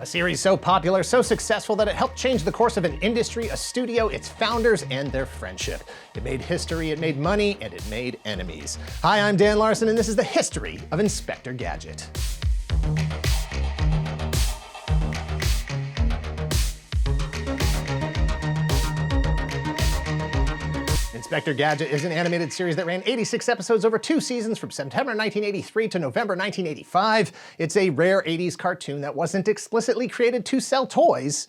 A series so popular, so successful that it helped change the course of an industry, a studio, its founders, and their friendship. It made history, it made money, and it made enemies. Hi, I'm Dan Larson, and this is the history of Inspector Gadget. Inspector Gadget is an animated series that ran 86 episodes over 2 seasons from September 1983 to November 1985. It's a rare 80s cartoon that wasn't explicitly created to sell toys,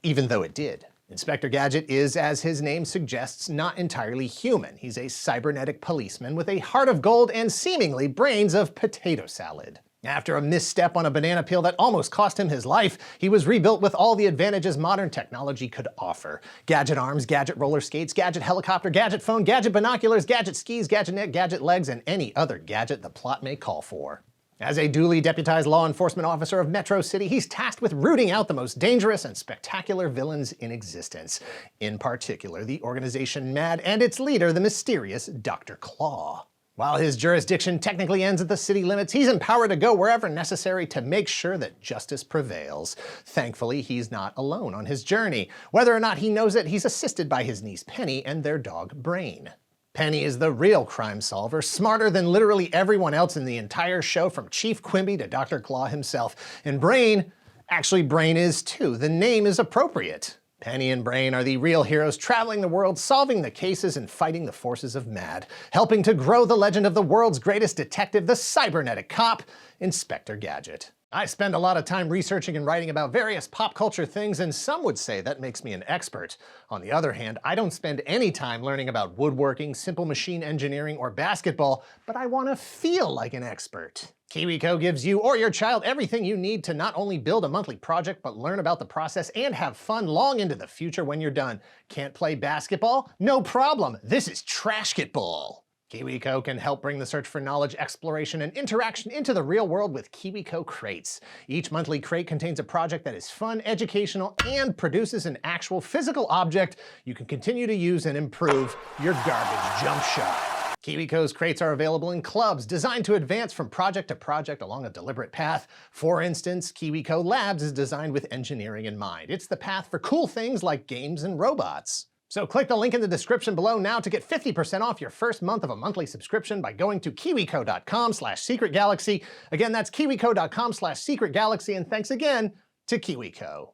even though it did. Inspector Gadget is, as his name suggests, not entirely human. He's a cybernetic policeman with a heart of gold and seemingly brains of potato salad. After a misstep on a banana peel that almost cost him his life, he was rebuilt with all the advantages modern technology could offer. Gadget arms, gadget roller skates, gadget helicopter, gadget phone, gadget binoculars, gadget skis, gadget net, gadget legs, and any other gadget the plot may call for. As a duly deputized law enforcement officer of Metro City, he's tasked with rooting out the most dangerous and spectacular villains in existence. In particular, the organization MAD and its leader, the mysterious Dr. Claw. While his jurisdiction technically ends at the city limits, he's empowered to go wherever necessary to make sure that justice prevails. Thankfully, he's not alone on his journey. Whether or not he knows it, he's assisted by his niece Penny and their dog Brain. Penny is the real crime solver, smarter than literally everyone else in the entire show, from Chief Quimby to Dr. Claw himself. And Brain is too. The name is appropriate. Penny and Brain are the real heroes traveling the world, solving the cases and fighting the forces of MAD, helping to grow the legend of the world's greatest detective, the cybernetic cop, Inspector Gadget. I spend a lot of time researching and writing about various pop culture things, and some would say that makes me an expert. On the other hand, I don't spend any time learning about woodworking, simple machine engineering, or basketball, but I want to feel like an expert. KiwiCo gives you or your child everything you need to not only build a monthly project, but learn about the process and have fun long into the future when you're done. Can't play basketball? No problem. This is Trashketball. KiwiCo can help bring the search for knowledge, exploration, and interaction into the real world with KiwiCo Crates. Each monthly crate contains a project that is fun, educational, and produces an actual physical object you can continue to use and improve your garbage jump shot. KiwiCo's crates are available in clubs designed to advance from project to project along a deliberate path. For instance, KiwiCo Labs is designed with engineering in mind. It's the path for cool things like games and robots. So click the link in the description below now to get 50% off your first month of a monthly subscription by going to kiwico.com/secretgalaxy. Again, that's kiwico.com/secretgalaxy, and thanks again to KiwiCo.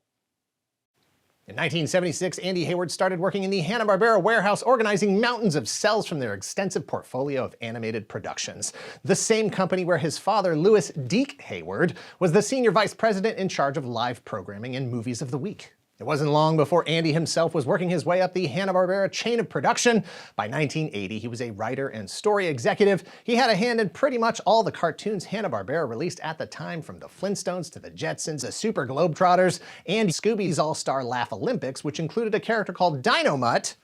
In 1976, Andy Hayward started working in the Hanna-Barbera warehouse, organizing mountains of cells from their extensive portfolio of animated productions. The same company where his father, Louis Deke Hayward, was the senior vice president in charge of live programming and movies of the week. It wasn't long before Andy himself was working his way up the Hanna-Barbera chain of production. By 1980, he was a writer and story executive. He had a hand in pretty much all the cartoons Hanna-Barbera released at the time, from the Flintstones to the Jetsons, the Super Globetrotters, and Scooby's All-Star Laugh Olympics, which included a character called Dino-Mutt.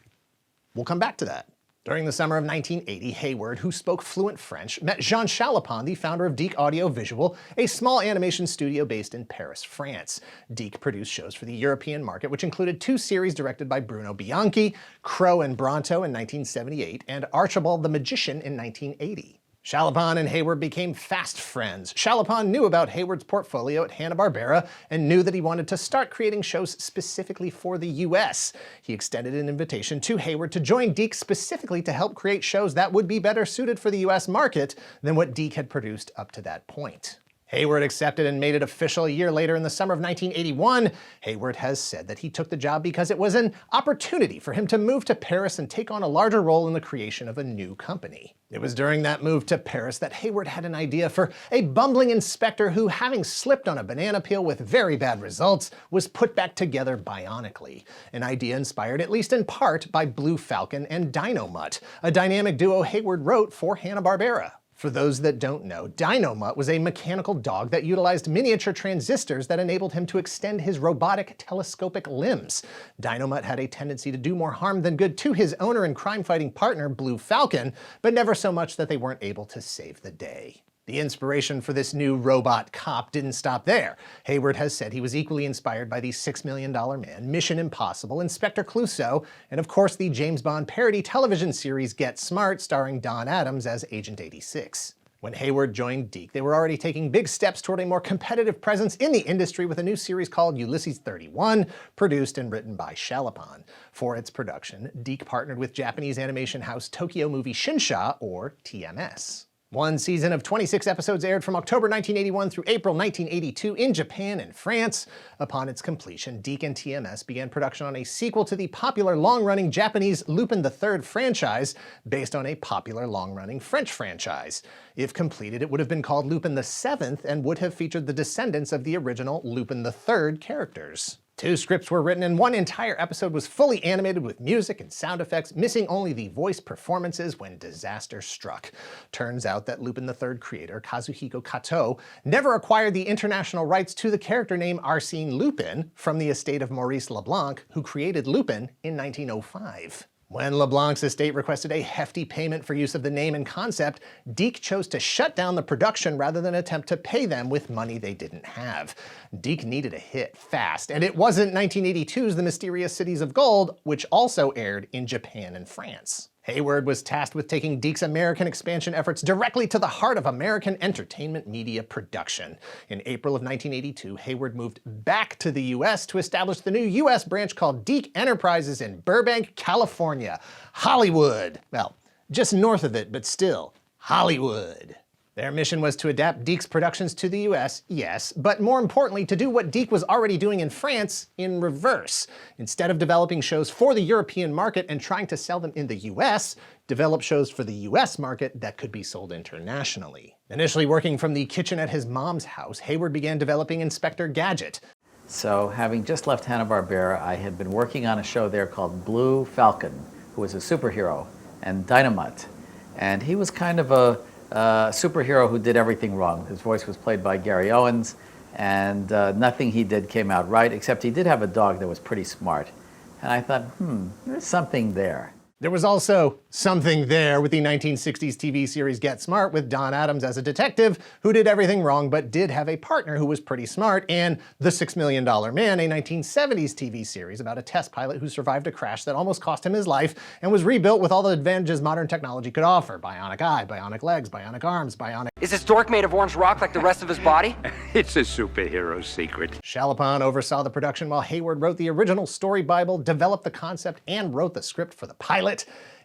We'll come back to that. During the summer of 1980, Hayward, who spoke fluent French, met Jean Chalopin, the founder of Deke Audio Visual, a small animation studio based in Paris, France. Deke produced shows for the European market, which included 2 series directed by Bruno Bianchi, Crow and Bronto in 1978, and Archibald the Magician in 1980. Chalopin and Hayward became fast friends. Chalopin knew about Hayward's portfolio at Hanna-Barbera and knew that he wanted to start creating shows specifically for the US. He extended an invitation to Hayward to join Deke specifically to help create shows that would be better suited for the US market than what Deke had produced up to that point. Hayward accepted and made it official a year later in the summer of 1981. Hayward has said that he took the job because it was an opportunity for him to move to Paris and take on a larger role in the creation of a new company. It was during that move to Paris that Hayward had an idea for a bumbling inspector who, having slipped on a banana peel with very bad results, was put back together bionically. An idea inspired, at least in part, by Blue Falcon and Dino-Mutt, a dynamic duo Hayward wrote for Hanna-Barbera. For those that don't know, Dino-Mutt was a mechanical dog that utilized miniature transistors that enabled him to extend his robotic telescopic limbs. Dino-Mutt had a tendency to do more harm than good to his owner and crime-fighting partner, Blue Falcon, but never so much that they weren't able to save the day. The inspiration for this new robot cop didn't stop there. Hayward has said he was equally inspired by the $6 Million Man, Mission Impossible, Inspector Clouseau, and of course the James Bond parody television series Get Smart, starring Don Adams as Agent 86. When Hayward joined Deke, they were already taking big steps toward a more competitive presence in the industry with a new series called Ulysses 31, produced and written by Shalapan. For its production, Deke partnered with Japanese animation house Tokyo Movie Shinsha, or TMS. One season of 26 episodes aired from October 1981 through April 1982 in Japan and France. Upon its completion, Deke and TMS began production on a sequel to the popular long-running Japanese Lupin III franchise, based on a popular long-running French franchise. If completed, it would have been called Lupin VII and would have featured the descendants of the original Lupin III characters. 2 scripts were written and 1 entire episode was fully animated with music and sound effects, missing only the voice performances when disaster struck. Turns out that Lupin III creator Kazuhiko Kato never acquired the international rights to the character name Arsène Lupin from the estate of Maurice Leblanc, who created Lupin in 1905. When Leblanc's estate requested a hefty payment for use of the name and concept, Deke chose to shut down the production rather than attempt to pay them with money they didn't have. Deke needed a hit fast, and it wasn't 1982's The Mysterious Cities of Gold, which also aired in Japan and France. Hayward was tasked with taking Deke's American expansion efforts directly to the heart of American entertainment media production. In April of 1982, Hayward moved back to the US to establish the new US branch called Deke Enterprises in Burbank, California. Hollywood. Well, just north of it, but still, Hollywood. Their mission was to adapt Deke's productions to the US, yes, but more importantly to do what Deke was already doing in France in reverse. Instead of developing shows for the European market and trying to sell them in the US, develop shows for the US market that could be sold internationally. Initially working from the kitchen at his mom's house, Hayward began developing Inspector Gadget. So having just left Hanna-Barbera, I had been working on a show there called Blue Falcon, who was a superhero, and Dynamite. And he was kind of a superhero who did everything wrong. His voice was played by Gary Owens, and nothing he did came out right, except he did have a dog that was pretty smart. And I thought, there's something there. There was also something there with the 1960s TV series Get Smart, with Don Adams as a detective who did everything wrong but did have a partner who was pretty smart, and The $6 Million Man, a 1970s TV series about a test pilot who survived a crash that almost cost him his life and was rebuilt with all the advantages modern technology could offer. Bionic eye, bionic legs, bionic arms, bionic... Is this dork made of orange rock like the rest of his body? It's a superhero secret. Shalapan oversaw the production while Hayward wrote the original story Bible, developed the concept, and wrote the script for the pilot.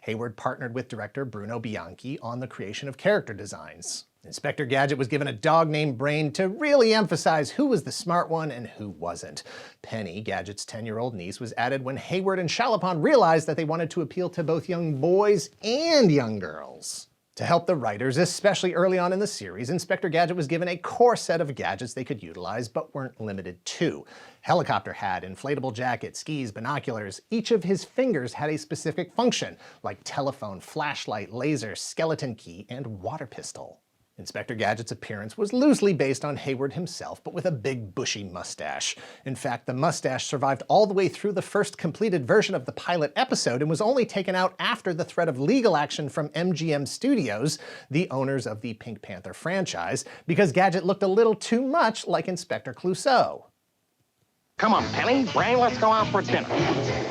Hayward partnered with director Bruno Bianchi on the creation of character designs. Inspector Gadget was given a dog named Brain to really emphasize who was the smart one and who wasn't. Penny, Gadget's 10-year-old niece, was added when Hayward and Shalapan realized that they wanted to appeal to both young boys and young girls. To help the writers, especially early on in the series, Inspector Gadget was given a core set of gadgets they could utilize but weren't limited to. Helicopter hat, inflatable jacket, skis, binoculars. Each of his fingers had a specific function, like telephone, flashlight, laser, skeleton key, and water pistol. Inspector Gadget's appearance was loosely based on Hayward himself, but with a big bushy mustache. In fact, the mustache survived all the way through the first completed version of the pilot episode and was only taken out after the threat of legal action from MGM Studios, the owners of the Pink Panther franchise, because Gadget looked a little too much like Inspector Clouseau. Come on, Penny. Brain, let's go out for dinner.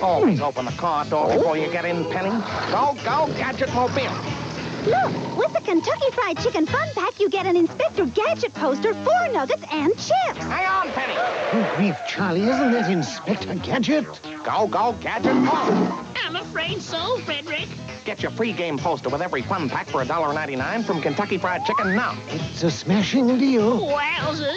Always open the car door before you get in, Penny. Go, go, Gadget Mobile. Look, with the Kentucky Fried Chicken Fun Pack, you get an Inspector Gadget poster, 4 nuggets, and chips. Hang on, Penny. Good grief, Charlie, isn't that Inspector Gadget? Go, go, Gadget. Oh. I'm afraid so, Frederick. Get your free game poster with every fun pack for $1.99 from Kentucky Fried Chicken now. It's a smashing deal. Wowzers.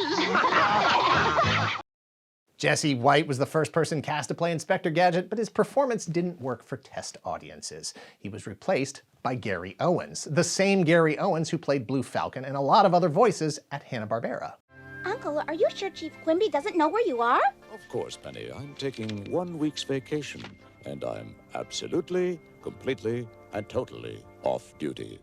Jesse White was the first person cast to play Inspector Gadget, but his performance didn't work for test audiences. He was replaced by Gary Owens, the same Gary Owens who played Blue Falcon and a lot of other voices at Hanna-Barbera. Uncle, are you sure Chief Quimby doesn't know where you are? Of course, Penny. I'm taking 1 week's vacation, and I'm absolutely, completely, and totally off duty.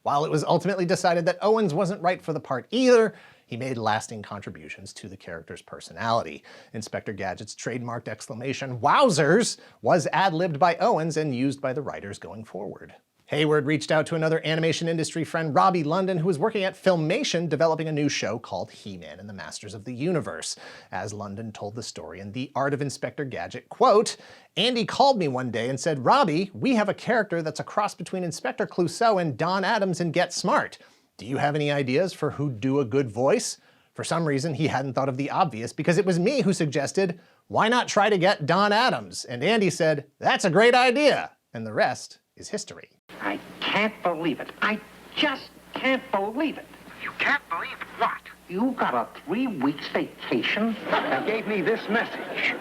While it was ultimately decided that Owens wasn't right for the part either, he made lasting contributions to the character's personality. Inspector Gadget's trademarked exclamation, "Wowzers!" was ad-libbed by Owens and used by the writers going forward. Hayward reached out to another animation industry friend, Robbie London, who was working at Filmation developing a new show called He-Man and the Masters of the Universe. As London told the story in The Art of Inspector Gadget, quote, "Andy called me one day and said, 'Robbie, we have a character that's a cross between Inspector Clouseau and Don Adams in Get Smart. Do you have any ideas for who'd do a good voice? For some reason, he hadn't thought of the obvious because it was me who suggested, why not try to get Don Adams? And Andy said, that's a great idea. And the rest is history. I can't believe it. I just can't believe it. You can't believe what? You got a 3 weeks vacation and gave me this message.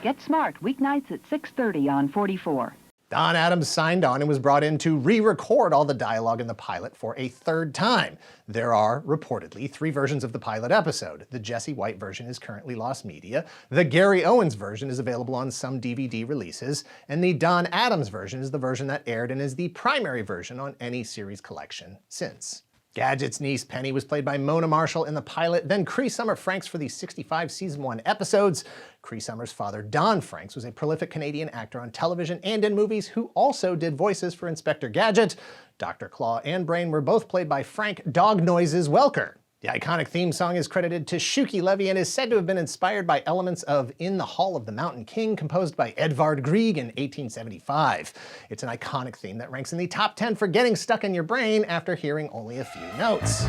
Get Smart, weeknights at 6:30 on 44. Don Adams signed on and was brought in to re-record all the dialogue in the pilot for a 3rd time. There are, reportedly, 3 versions of the pilot episode. The Jesse White version is currently lost media, the Gary Owens version is available on some DVD releases, and the Don Adams version is the version that aired and is the primary version on any series collection since. Gadget's niece Penny was played by Mona Marshall in the pilot, then Cree Summer Franks for the 65 season 1 episodes. Cree Summer's father, Don Franks, was a prolific Canadian actor on television and in movies who also did voices for Inspector Gadget. Dr. Claw and Brain were both played by Frank Dog Noises Welker. The iconic theme song is credited to Shuki Levy and is said to have been inspired by elements of In the Hall of the Mountain King, composed by Edvard Grieg in 1875. It's an iconic theme that ranks in the top 10 for getting stuck in your brain after hearing only a few notes.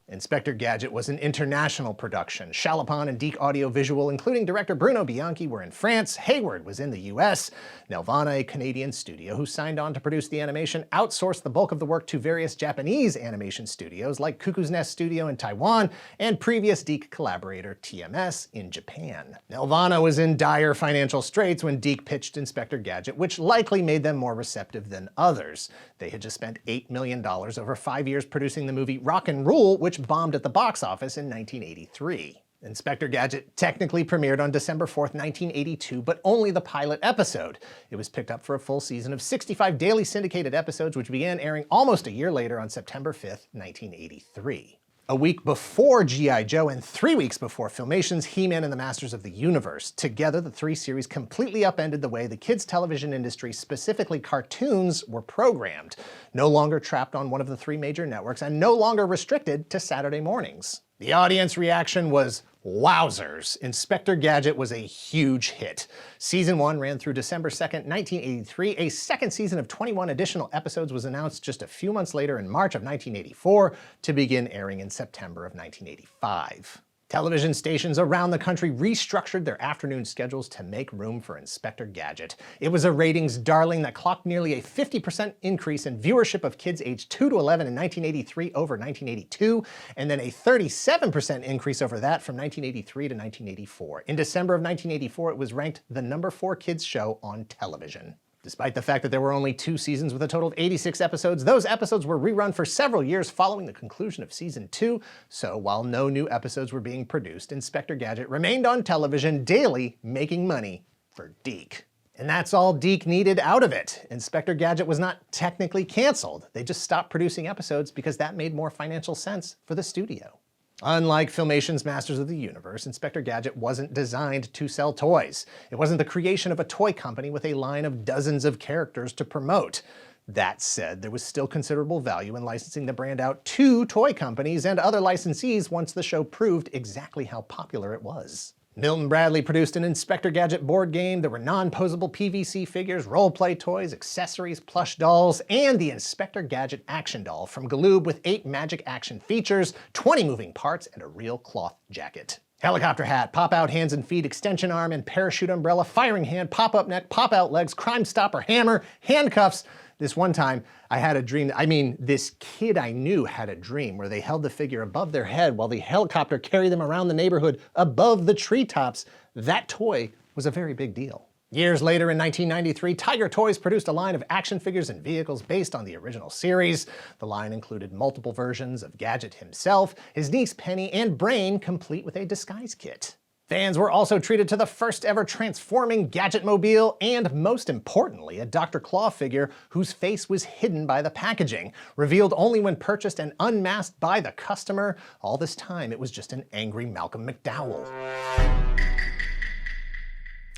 Inspector Gadget was an international production. Chalopin and Deke Audiovisual, including director Bruno Bianchi, were in France. Hayward was in the US. Nelvana, a Canadian studio who signed on to produce the animation, outsourced the bulk of the work to various Japanese animation studios like Cuckoo's Nest Studio in Taiwan and previous Deke collaborator TMS in Japan. Nelvana was in dire financial straits when Deke pitched Inspector Gadget, which likely made them more receptive than others. They had just spent $8 million over 5 years producing the movie Rock and Rule, which bombed at the box office in 1983. Inspector Gadget technically premiered on December 4th, 1982, but only the pilot episode. It was picked up for a full season of 65 daily syndicated episodes, which began airing almost a year later on September 5th, 1983. A week before G.I. Joe and 3 weeks before Filmation's He-Man and the Masters of the Universe. Together, the 3 series completely upended the way the kids' television industry, specifically cartoons, were programmed. No longer trapped on one of the 3 major networks and no longer restricted to Saturday mornings. The audience reaction was wowzers. Inspector Gadget was a huge hit. Season 1 ran through December 2nd, 1983. A second season of 21 additional episodes was announced just a few months later in March of 1984 to begin airing in September of 1985. Television stations around the country restructured their afternoon schedules to make room for Inspector Gadget. It was a ratings darling that clocked nearly a 50% increase in viewership of kids aged 2 to 11 in 1983 over 1982, and then a 37% increase over that from 1983 to 1984. In December of 1984, it was ranked the #4 kids show on television. Despite the fact that there were only 2 seasons with a total of 86 episodes, those episodes were rerun for several years following the conclusion of season 2, so while no new episodes were being produced, Inspector Gadget remained on television daily, making money for Deke. And that's all Deke needed out of it. Inspector Gadget was not technically canceled. They just stopped producing episodes because that made more financial sense for the studio. Unlike Filmation's Masters of the Universe, Inspector Gadget wasn't designed to sell toys. It wasn't the creation of a toy company with a line of dozens of characters to promote. That said, there was still considerable value in licensing the brand out to toy companies and other licensees once the show proved exactly how popular it was. Milton Bradley produced an Inspector Gadget board game. There were non-posable PVC figures, role-play toys, accessories, plush dolls, and the Inspector Gadget action doll from Galoob with 8 magic action features, 20 moving parts, and a real cloth jacket. Helicopter hat, pop-out hands and feet, extension arm and parachute umbrella, firing hand, pop-up neck, pop-out legs, crime stopper, hammer, handcuffs. This one time, I had a dream, this kid I knew had a dream where they held the figure above their head while the helicopter carried them around the neighborhood above the treetops. That toy was a very big deal. Years later, in 1993, Tiger Toys produced a line of action figures and vehicles based on the original series. The line included multiple versions of Gadget himself, his niece Penny, and Brain, complete with a disguise kit. Fans were also treated to the first ever transforming Gadget-mobile and, most importantly, a Dr. Claw figure whose face was hidden by the packaging, revealed only when purchased and unmasked by the customer. All this time, it was just an angry Malcolm McDowell.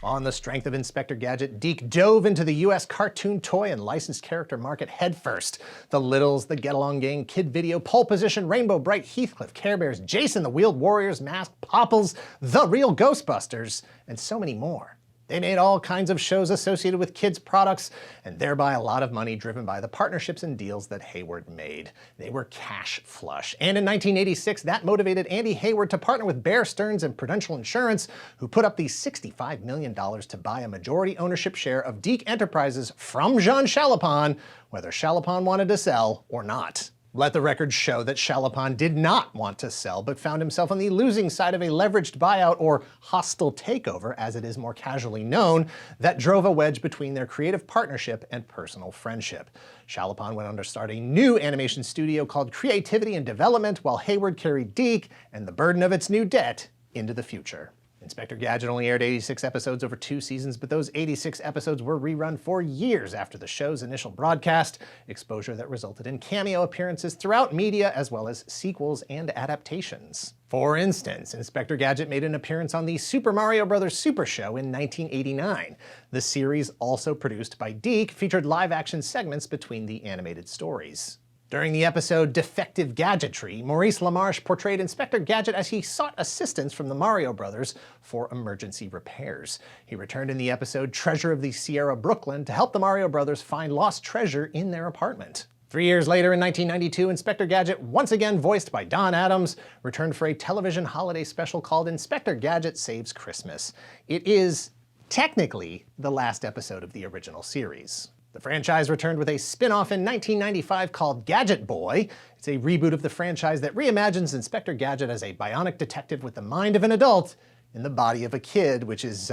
On the strength of Inspector Gadget, Deke dove into the US cartoon toy and licensed character market headfirst. The Littles, the Get Along Gang, Kid Video, Pole Position, Rainbow Bright, Heathcliff, Care Bears, Jason the Wheeled Warriors, Mask, Popples, The Real Ghostbusters, and so many more. They made all kinds of shows associated with kids' products, and thereby a lot of money driven by the partnerships and deals that Hayward made. They were cash flush. And in 1986, that motivated Andy Hayward to partner with Bear Stearns and Prudential Insurance, who put up the $65 million to buy a majority ownership share of Deke Enterprises from Jean Chalopin, whether Chalopin wanted to sell or not. Let the record show that Chalopin did not want to sell, but found himself on the losing side of a leveraged buyout, or hostile takeover as it is more casually known, that drove a wedge between their creative partnership and personal friendship. Chalopin went on to start a new animation studio called Creativity and Development, while Hayward carried Deke and the burden of its new debt into the future. Inspector Gadget only aired 86 episodes over 2 seasons, but those 86 episodes were rerun for years after the show's initial broadcast, exposure that resulted in cameo appearances throughout media as well as sequels and adaptations. For instance, Inspector Gadget made an appearance on the Super Mario Bros. Super Show in 1989. The series, also produced by Deke, featured live-action segments between the animated stories. During the episode Defective Gadgetry, Maurice LaMarche portrayed Inspector Gadget as he sought assistance from the Mario Brothers for emergency repairs. He returned in the episode Treasure of the Sierra Brooklyn to help the Mario Brothers find lost treasure in their apartment. 3 years later, in 1992, Inspector Gadget, once again voiced by Don Adams, returned for a television holiday special called Inspector Gadget Saves Christmas. It is technically the last episode of the original series. The franchise returned with a spin-off in 1995 called Gadget Boy. It's a reboot of the franchise that reimagines Inspector Gadget as a bionic detective with the mind of an adult in the body of a kid, which is,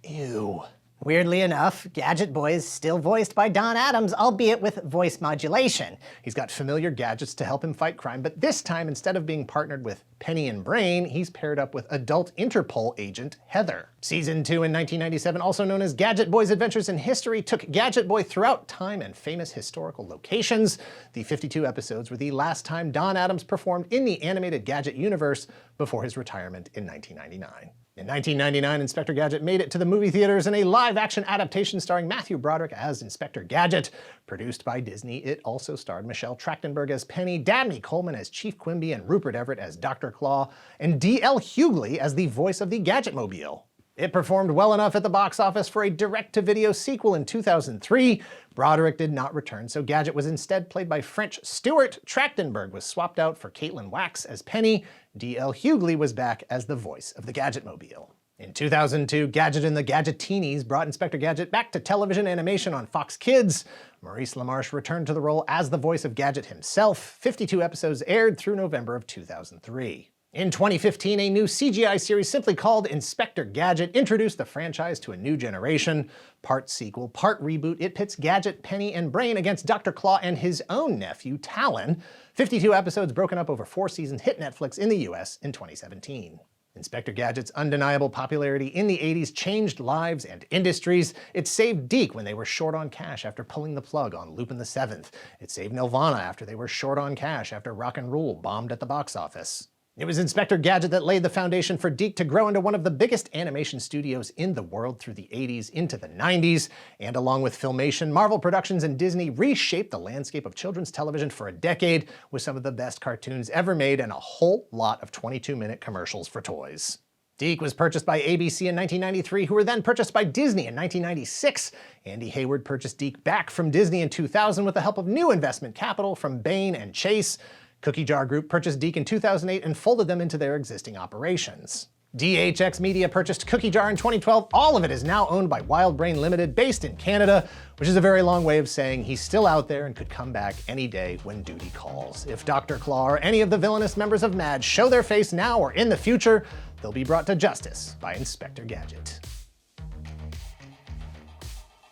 ew. Weirdly enough, Gadget Boy is still voiced by Don Adams, albeit with voice modulation. He's got familiar gadgets to help him fight crime, but this time, instead of being partnered with Penny and Brain, he's paired up with adult Interpol agent Heather. Season 2 in 1997, also known as Gadget Boy's Adventures in History, took Gadget Boy throughout time and famous historical locations. The 52 episodes were the last time Don Adams performed in the animated Gadget universe before his retirement in 1999. In 1999, Inspector Gadget made it to the movie theaters in a live-action adaptation starring Matthew Broderick as Inspector Gadget. Produced by Disney, it also starred Michelle Trachtenberg as Penny, Dabney Coleman as Chief Quimby, and Rupert Everett as Dr. Claw, and D.L. Hughley as the voice of the Gadgetmobile. It performed well enough at the box office for a direct-to-video sequel in 2003. Broderick did not return, so Gadget was instead played by French Stuart. Trachtenberg was swapped out for Caitlin Wax as Penny. D.L. Hughley was back as the voice of the Gadgetmobile. In 2002, Gadget and the Gadgetinis brought Inspector Gadget back to television animation on Fox Kids. Maurice LaMarche returned to the role as the voice of Gadget himself. 52 episodes aired through November of 2003. In 2015, a new CGI series simply called Inspector Gadget introduced the franchise to a new generation. Part sequel, part reboot, it pits Gadget, Penny, and Brain against Dr. Claw and his own nephew, Talon. 52 episodes broken up over 4 seasons hit Netflix in the US in 2017. Inspector Gadget's undeniable popularity in the 80s changed lives and industries. It saved Deke when they were short on cash after pulling the plug on Lupin the Seventh. It saved Nelvana after they were short on cash after Rock and Roll bombed at the box office. It was Inspector Gadget that laid the foundation for Deke to grow into one of the biggest animation studios in the world through the 80s into the 90s, and along with Filmation, Marvel Productions, and Disney reshaped the landscape of children's television for a decade with some of the best cartoons ever made and a whole lot of 22-minute commercials for toys. Deke was purchased by ABC in 1993, who were then purchased by Disney in 1996. Andy Hayward purchased Deke back from Disney in 2000 with the help of new investment capital from Bain and Chase. Cookie Jar Group purchased Deke in 2008 and folded them into their existing operations. DHX Media purchased Cookie Jar in 2012. All of it is now owned by Wild Brain Limited, based in Canada, which is a very long way of saying he's still out there and could come back any day when duty calls. If Dr. Claw or any of the villainous members of MAD show their face now or in the future, they'll be brought to justice by Inspector Gadget.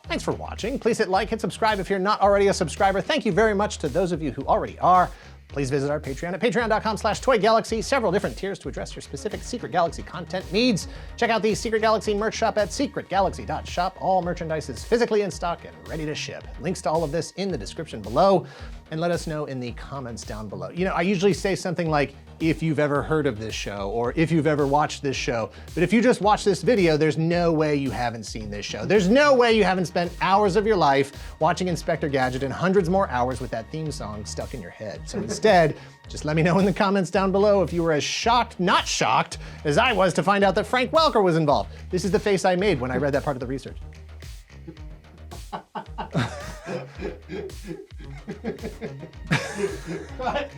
Thanks for watching. Please hit like, hit subscribe if you're not already a subscriber. Thank you very much to those of you who already are. Please visit our Patreon at patreon.com/toygalaxy. Several different tiers to address your specific Secret Galaxy content needs. Check out the Secret Galaxy merch shop at secretgalaxy.shop. All merchandise is physically in stock and ready to ship. Links to all of this in the description below, and let us know in the comments down below. You know, I usually say something like, if you've ever heard of this show or if you've ever watched this show. But if you just watch this video, there's no way you haven't seen this show. There's no way you haven't spent hours of your life watching Inspector Gadget and hundreds more hours with that theme song stuck in your head. So instead, just let me know in the comments down below if you were as shocked, not shocked, as I was to find out that Frank Welker was involved. This is the face I made when I read that part of the research. What?